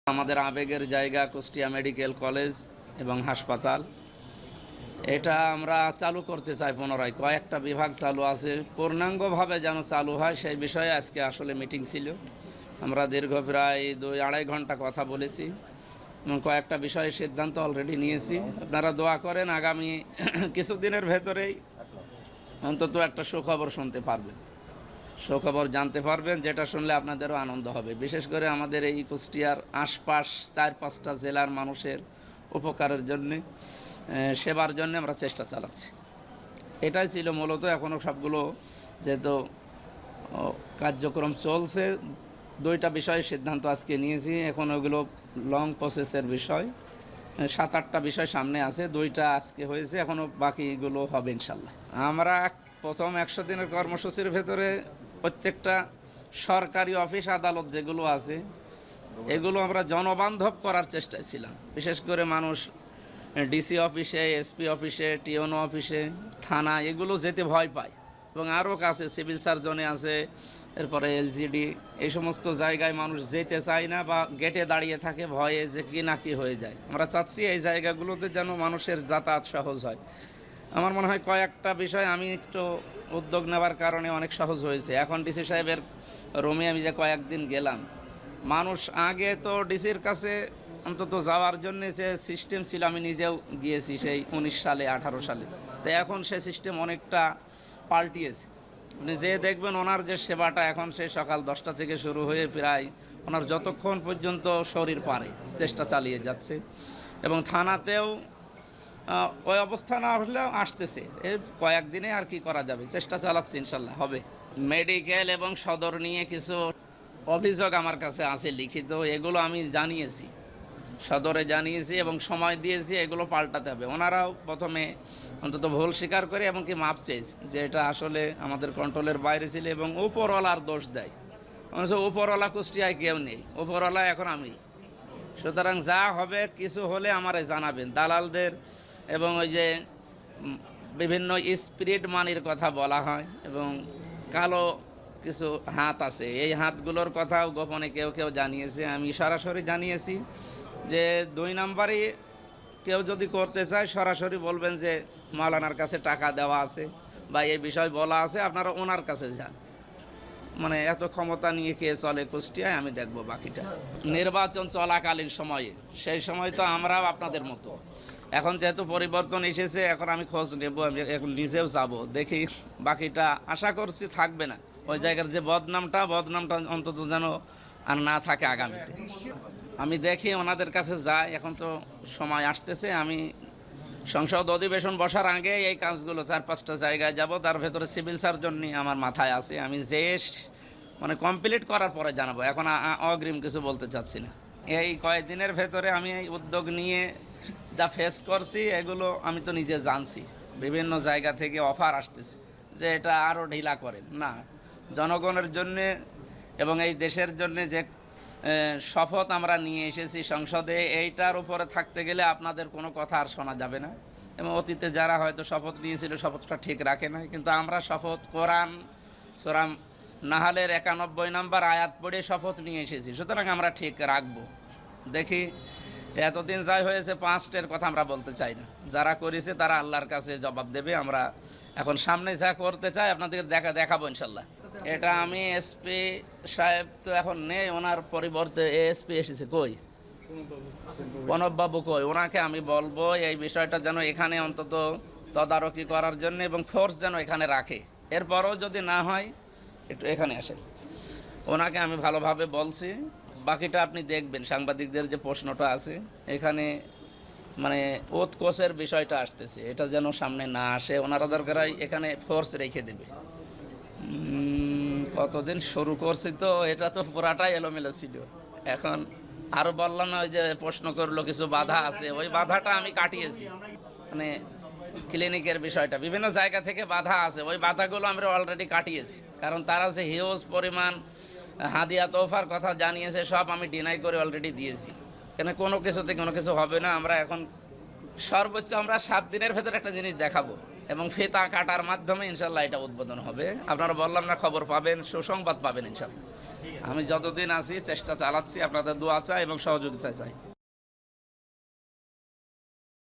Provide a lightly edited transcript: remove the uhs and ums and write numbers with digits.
আমাদের আবেগের জায়গা কুষ্টিয়া মেডিকেল কলেজ এবং হাসপাতাল, এটা আমরা চালু করতে চাই। পুনরায় কয়েকটা বিভাগ চালু আছে, পূর্ণাঙ্গভাবে যেন চালু হয় সেই বিষয়ে আজকে আসলে মিটিং ছিল। আমরা দীর্ঘ প্রায় 2-2.5 ঘন্টা কথা বলেছি এবং কয়েকটা বিষয়ে সিদ্ধান্ত অলরেডি নিয়েছি। আপনারা দোয়া করেন, আগামী কিছুদিনের ভেতরেই অন্তত একটা সুখবর শুনতে পারবেন, সুখবর জানতে পারবেন, যেটা শুনলে আপনাদেরও আনন্দ হবে। বিশেষ করে আমাদের এই কুষ্টিয়ার আশপাশ 4-5টা জেলার মানুষের উপকারের জন্যে, সেবার জন্য আমরা চেষ্টা চালাচ্ছি। এটাই ছিল মূলত। এখনও সবগুলো যেহেতু কার্যক্রম চলছে, 2টা বিষয়ে সিদ্ধান্ত আজকে নিয়েছি। এখন ওগুলো লং প্রসেসের বিষয়, 7-8টা বিষয় সামনে আছে, 2টা আজকে হয়েছে, এখনও বাকিগুলো হবে ইনশাল্লাহ। আমরা প্রথম 100 দিনের কর্মসূচির ভেতরে প্রত্যেকটা সরকারি অফিস আদালত যেগুলো আছে এগুলো আমরা জনবান্ধব করার চেষ্টায় ছিলাম। বিশেষ করে মানুষ ডিসি অফিসে, এসপি অফিসে, টিওনো অফিসে, থানা এগুলো যেতে ভয় পায় এবং আরও কাছে সিভিল সার্জনে আছে, এরপরে এলজিডি, এই সমস্ত জায়গায় মানুষ যেতে চায় না বা গেটে দাঁড়িয়ে থাকে ভয়ে যে কি না কি হয়ে যায়। আমরা চাচ্ছি এই জায়গাগুলোতে যেন মানুষের যাতায়াত সহজ হয়। আমার মনে হয় কয়েকটা বিষয় আমি একটু উদ্যোগ নেওয়ার কারণে অনেক সহজ হয়েছে। এখন ডিসি সাহেবের রুমে আমি যে কয়েকদিন গেলাম, মানুষ আগে তো ডিসির কাছে অন্তত যাওয়ার জন্য যে সিস্টেম ছিল, আমি নিজেও গিয়েছি সেই 19 সালে 18 সালে, তো এখন সে সিস্টেম অনেকটা পাল্টিয়েছে। আপনি যে দেখবেন ওনার যে সেবাটা এখন, সেই সকাল 10টা থেকে শুরু হয়ে প্রায় ওনার যতক্ষণ পর্যন্ত শরীর পারে চেষ্টা চালিয়ে যাচ্ছে। এবং থানাতেও ওই অবস্থা না হলেও আসতেছে, এই কয়েকদিনে আর কি করা যাবে, চেষ্টা চালাচ্ছি, ইনশাল্লাহ হবে। মেডিকেল এবং সদর নিয়ে কিছু অভিযোগ আমার কাছে আছে লিখিত, এগুলো আমি জানিয়েছি, সদরে জানিয়েছি এবং সময় দিয়েছি, এগুলো পাল্টাতে হবে। ওনারাও প্রথমে অন্তত ভুল স্বীকার করে এবং কি মাপ চেয়েছে যে এটা আসলে আমাদের কন্ট্রোলের বাইরে ছিল এবং উপরওয়ালার দোষ দেয়। উপরওয়ালা কুষ্টিয়ায় কেউ নেই, উপরওয়ালা এখন আমি। সুতরাং যা হবে কিছু হলে আমারে জানাবেন। দালালদের এবং ওই যে বিভিন্ন স্পিরিট মানির কথা বলা হয় এবং কালো কিছু হাত আছে, এই হাতগুলোর কথাও গোপনে কেউ কেউ জানিয়েছে। আমি সরাসরি জানিয়েছি যে 2 নাম্বারই কেউ যদি করতে চায় সরাসরি বলবেন যে মাওলানার কাছে টাকা দেওয়া আছে বা এই বিষয় বলা আছে, আপনারা ওনার কাছে যান। মানে এত ক্ষমতা নিয়ে কে চলে কুষ্টিয়ায়, আমি দেখব বাকিটা। নির্বাচন চলাকালীন সময়ে, সেই সময় তো আমরাও আপনাদের মতো। এখন যেহেতু পরিবর্তন এসেছে, এখন আমি খোঁজ নেব, আমি এখন নিজেও যাব, দেখি বাকিটা। আশা করছি থাকবে না ওই জায়গার যে বদনামটা অন্তত যেন আর না থাকে আগামীতে। আমি দেখি ওনাদের কাছে যাই, এখন তো সময় আসতেছে। আমি সংসদ অধিবেশন বসার আগে এই কাজগুলো 4-5টা জায়গায় যাব, তার ভেতরে সিভিল সার্জন নিয়ে আমার মাথায় আছে। আমি যে মানে কমপ্লিট করার পরে জানাবো, এখন অগ্রিম কিছু বলতে চাচ্ছি না। এই কয়েকদিনের ভেতরে আমি এই উদ্যোগ নিয়ে যা ফেস করছি এগুলো আমি তো নিজে জানছি। বিভিন্ন জায়গা থেকে অফার আসতেছে যে এটা আরও ঢিলা করেন না। জনগণের জন্যে এবং এই দেশের জন্যে যে শপথ আমরা নিয়ে এসেছি সংসদে, এইটার উপরে থাকতে গেলে আপনাদের কোনো কথা আর শোনা যাবে না। এবং অতীতে যারা হয়তো শপথ নিয়েছিল শপথটা ঠিক রাখে নাই, কিন্তু আমরা শপথ কোরআন সূরা নাহালের 91 নম্বর আয়াত পড়ে শপথ নিয়ে এসেছি, সুতরাং আমরা ঠিক রাখবো। দেখি এতদিন যাই হয়েছে, 5টের কথা আমরা বলতে চাই না। যারা করেছে তারা আল্লাহর কাছে জবাব দেবে। আমরা এখন সামনে যা করতে চাই আপনাদেরকে দেখাবো ইনশাল্লাহ। এটা আমি এসপি সাহেব তো এখন নেই, ওনার পরিবর্তে এএসপি এসেছে। কই প্রণববাবু কই? ওনাকে আমি বলবো এই বিষয়টা যেন এখানে অন্তত তদারকি করার জন্য এবং ফোর্স যেন এখানে রাখে। এরপরও যদি না হয় একটু এখানে আসেন, ওনাকে আমি ভালোভাবে বলছি। বাকিটা আপনি দেখবেন, সাংবাদিকদের যে প্রশ্নটা আছে এখানে, মানে উৎকোচের বিষয়টা আসতেছে, এটা যেন সামনে না আসে। ওনারা দরকার হয় এখানে ফোর্স রেখে দেবে। কতদিন শুরু করছি তো এটা তো পুরাটাই এলোমেলো ছিল। এখন আরও বললাম না, ওই যে প্রশ্ন করলো কিছু বাধা আছে, ওই বাধাটা আমি কাটিয়েছি। মানে ক্লিনিকের বিষয়টা, বিভিন্ন জায়গা থেকে বাধা আছে, ওই বাধাগুলো আমরা অলরেডি কাটিয়েছি। কারণ তারা যে হিউজ পরিমাণ হাদিয়া তোফার কথা জানিয়েছে, সব আমি ডিনাই করে অলরেডি দিয়েছি। কেন কোনো কিছুতে কোনো কিছু হবে না। আমরা এখন সর্বোচ্চ আমরা 7 দিনের ভেতরে একটা জিনিস দেখাবো। এবং ফিতা কাটার মাধ্যমে ইনশাল্লাহ এটা উদ্বোধন হবে। আপনারা বললাম না, খবর পাবেন, সুসংবাদ পাবেন ইনশাল্লাহ। আমি যতদিন আছি চেষ্টা চালাচ্ছি, আপনাদের দোয়া চাই এবং সহযোগিতা চাই।